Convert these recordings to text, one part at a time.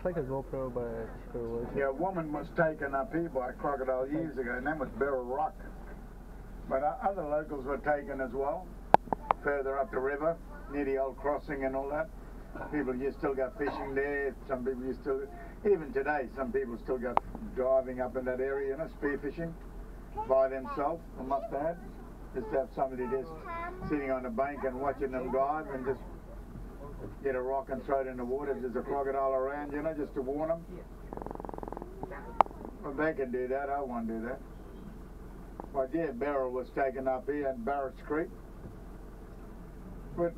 looks like a GoPro, but sure was. Yeah, a woman was taken up here by a crocodile years ago, and that was Beryl Rock. But other locals were taken as well, further up the river, near the old crossing and all that. People used still go fishing there. Some people used to, even today, some people still go driving up in that area, you know, spearfishing by themselves. I must add, just to have somebody just sitting on the bank and watching them dive and just get a rock and throw it in the water if there's a crocodile around, you know, just to warn them. Well, they can do that. I won't do that. But yeah, Beryl was taken up here at Barrett's Creek. But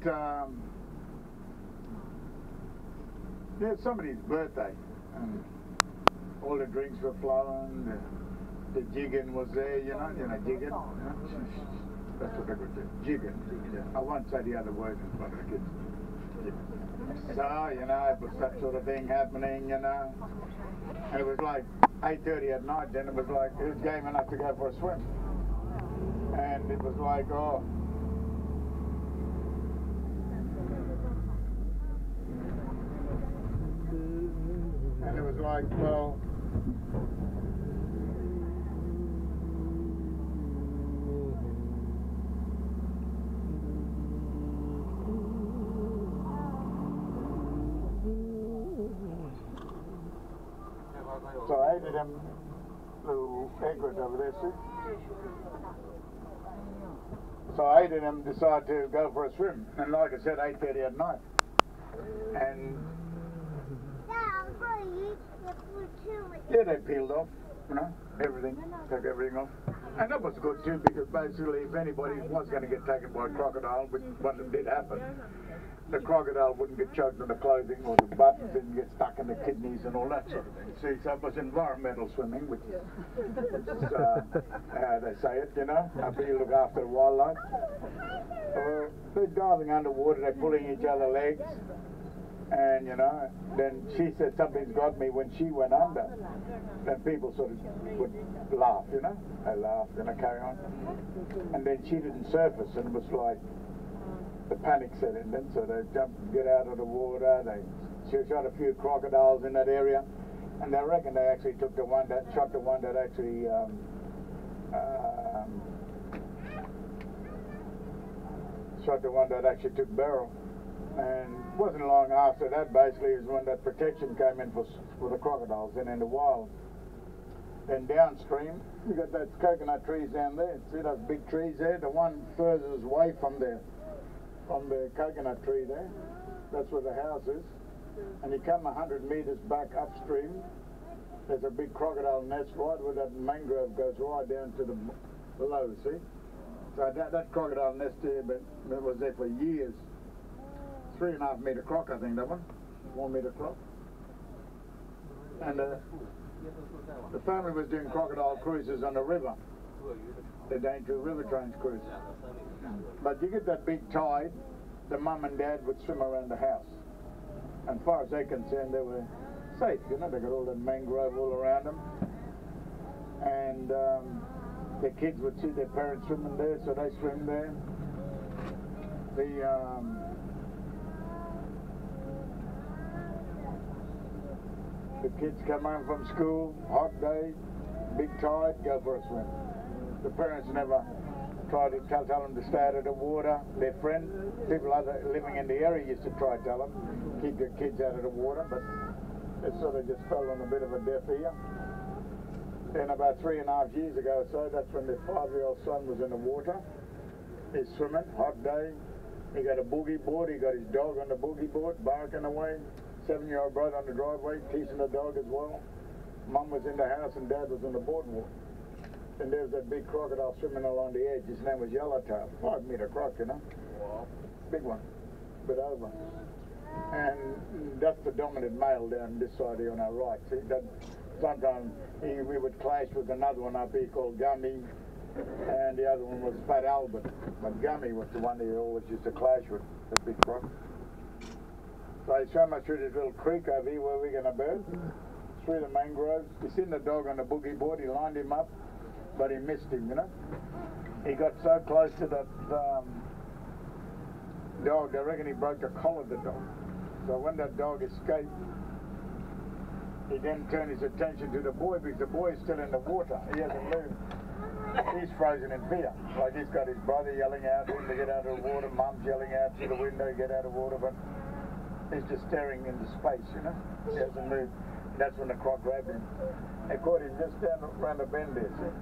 yeah, somebody's birthday, and all the drinks were flowing. The jigging was there, you know, jigging. You know? That's what they could do. Jigging. Yeah. I won't say the other word in front of the kids. Yeah. So, you know, it was that sort of thing happening, you know. And it was like 8:30 at night, then it was like, it was game enough to go for a swim. And it was like, oh. And it was like, well. So I ate them little egrets over there, see? So I ate them, decided to go for a swim. And like I said, 8:30 at night. And yeah, they peeled off, you know, everything, took everything off. And that was good too, because basically if anybody was going to get taken by a crocodile, which one did happen, the crocodile wouldn't get choked on the clothing, or the buttons didn't get stuck in the kidneys and all that sort of thing. See, so it was environmental swimming, which is how they say it, you know, up here you look after the wildlife. They're diving underwater, they're pulling each other legs, and you know, then she said something's got me when she went under. Then people sort of would laugh, you know, they laughed and they carry on. And then she didn't surface, and it was like, the panic set in then, so they jumped, get out of the water, she shot a few crocodiles in that area, and they reckon they actually took the one that, shot the one that actually, took Beryl. And it wasn't long after that, basically, is when that protection came in for the crocodiles and in the wild. Then downstream, you got those coconut trees down there. See those big trees there? The one furthest away from the coconut tree there, that's where the house is. And you come 100 metres back upstream, there's a big crocodile nest right where that mangrove goes right down to the below, see? So that crocodile nest there, but it was there for years. 3.5 metre croc, I think, that one. 1 metre croc. And the family was doing crocodile cruises on the river, the Daintree River Trains cruise. But you get that big tide, the mum and dad would swim around the house. And as far as they're concerned, they were safe, you know, they got all that mangrove all around them. And the kids would see their parents swimming there, so they swim there. The kids come home from school, hot day, big tide, go for a swim. The parents never tried to tell them to stay out of the water. Their friends, people living in the area used to try to tell them, keep your kids out of the water, but it sort of just fell on a bit of a deaf ear. Then about 3.5 years ago or so, that's when their 5-year-old son was in the water. He's swimming, hot day. He got a boogie board, he got his dog on the boogie board, barking away. 7-year-old brother on the driveway, teasing the dog as well. Mum was in the house and Dad was on the boardwalk. And there was that big crocodile swimming along the edge. His name was Yellowtail. 5 metre croc, you know. Wow. Big one. Bit over. And that's the dominant male down this side here on our right. See, that sometimes we would clash with another one up here called Gummy, and the other one was Fat Albert. But Gummy was the one they always used to clash with, that big croc. So I swam through this little creek over here where we're going to bird, through the mangroves. You seen the dog on the boogie board, he lined him up, but he missed him, you know. He got so close to that dog, they reckon he broke the collar of the dog. So when that dog escaped, He then turned his attention to the boy because the boy is still in the water. He hasn't moved. He's frozen in fear. Like he's got his brother yelling out to him to get out of the water, mum's yelling out through the window to get out of the water, but he's just staring into space, you know. He hasn't moved. That's when the croc grabbed him. They caught him just down around the bend there, see?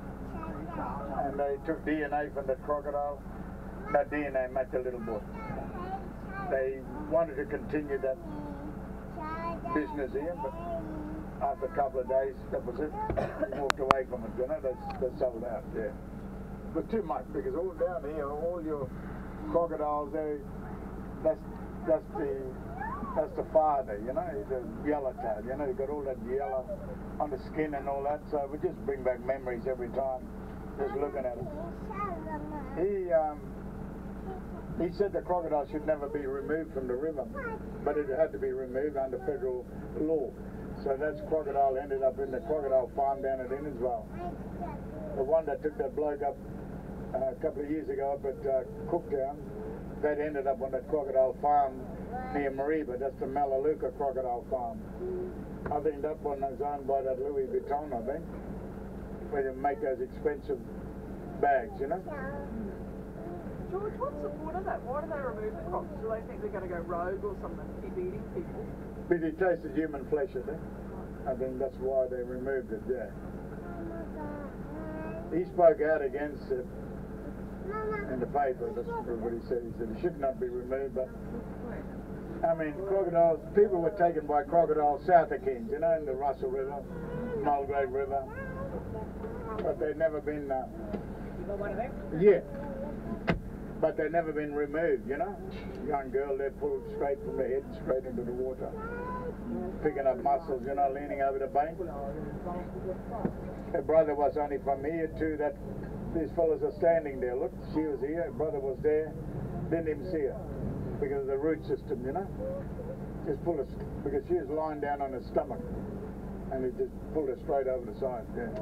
And they took DNA from the crocodile. Not DNA, made the little boy. They wanted to continue that business here, but after a couple of days, that was it. They walked away from it, you know. They sold out, yeah. But too much, because all down here, all your crocodiles, that's the father, you know. He's a yellowtail, you know. You've got all that yellow on the skin and all that, so we just bring back memories every time, just looking at it. He said the crocodile should never be removed from the river, but it had to be removed under federal law. So that crocodile ended up in the crocodile farm down at Innisfail. The one that took that bloke up a couple of years ago up at Cooktown, that ended up on that crocodile farm near Mariba. That's the Melaleuca crocodile farm. I think that one is owned by that Louis Vuitton, I think, where they make those expensive bags, you know. George, what's the point of that? Why do they remove the crocs? Do they think they're going to go rogue or something, keep eating people? But it tasted human flesh, I think. I think that's why they removed it, yeah. He spoke out against it in the paper, that's what he said. He said it should not be removed, but I mean, crocodiles, people were taken by crocodiles south of Cairns, you know, in the Russell River, Mulgrave River, but they've never been, yeah. But they've never been removed, you know. Young girl, they're pulled straight from the head, straight into the water. Picking up mussels, you know, leaning over the bank. Her brother was only from here too, that these fellas are standing there. Look, she was here, her brother was there. Didn't even see her because of the root system, you know. Just pulled her, because she was lying down on her stomach. And it just pulled her straight over the side, yeah.